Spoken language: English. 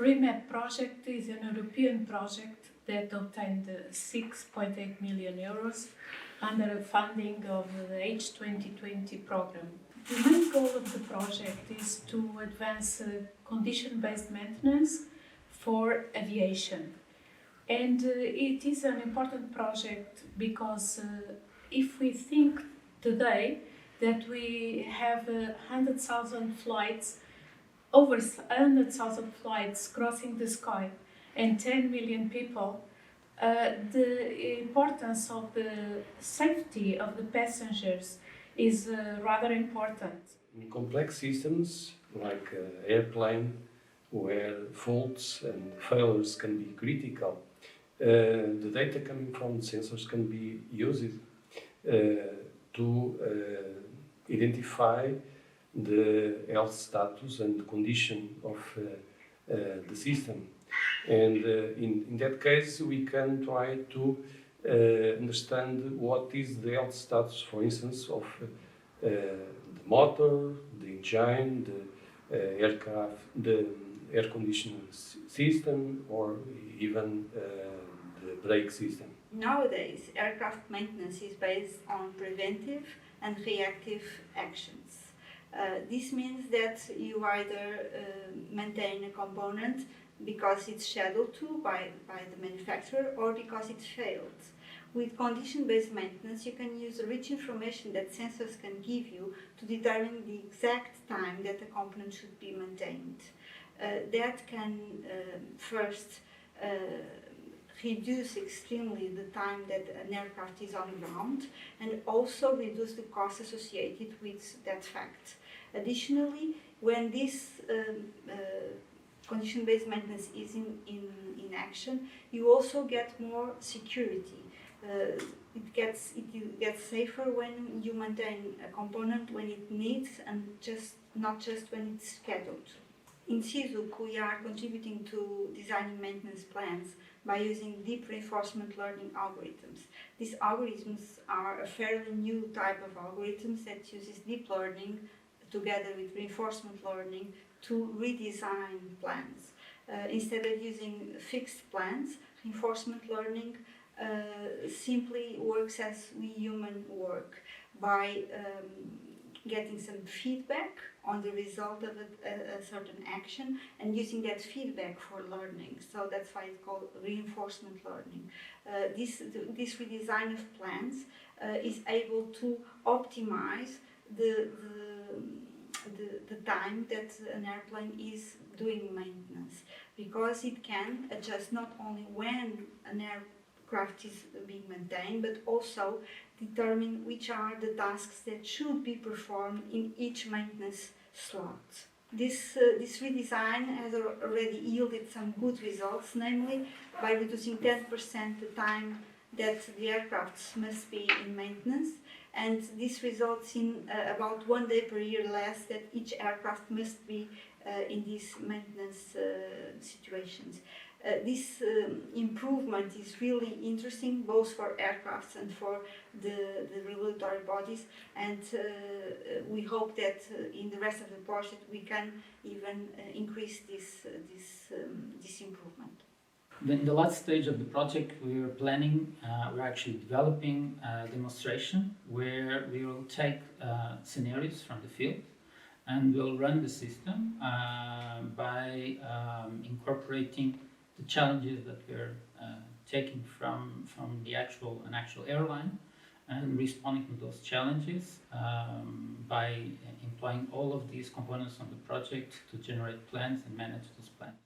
Remap Project is an European project that obtained 6.8 million euros under a funding of the H2020 program. The main goal of the project is to advance condition-based maintenance for aviation. And it is an important project because if we think today that we have 100,000 flights, over 100,000 flights crossing the sky and 10 million people, the importance of the safety of the passengers is rather important. In complex systems like airplane, where faults and failures can be critical, the data coming from the sensors can be used to identify the health status and condition of the system. And in that case, we can try to understand what is the health status, for instance, of the motor, the engine, the aircraft, the air conditioning system, or even the brake system. Nowadays, aircraft maintenance is based on preventive and reactive actions. This means that you either maintain a component because it's scheduled to by the manufacturer or because it failed. With condition-based maintenance, you can use rich information that sensors can give you to determine the exact time that the component should be maintained. That can first reduce extremely the time that an aircraft is on ground and also reduce the cost associated with that fact. Additionally, when this condition-based maintenance is in action, you also get more security. It gets safer when you maintain a component when it needs and not just when it's scheduled. In CISUC, we are contributing to designing maintenance plans by using deep reinforcement learning algorithms. These algorithms are a fairly new type of algorithms that uses deep learning together with reinforcement learning to redesign plans. Instead of using fixed plans, reinforcement learning simply works as we human work by getting some feedback on the result of a certain action and using that feedback for learning. So that's why it's called reinforcement learning. This redesign of plans is able to optimize the time that an airplane is doing maintenance, because it can adjust not only when an aircraft is being maintained, but also determine which are the tasks that should be performed in each maintenance slot. This redesign has already yielded some good results, namely by reducing 10% the time that the aircraft must be in maintenance, and this results in about 1 day per year less that each aircraft must be in these maintenance situations. This improvement is really interesting both for aircrafts and for the regulatory bodies, and we hope that in the rest of the project we can even increase this improvement. In the last stage of the project, we're actually developing a demonstration where we will take scenarios from the field and we'll run the system by incorporating the challenges that we're taking from an actual airline, and responding to those challenges by employing all of these components on the project to generate plans and manage those plans.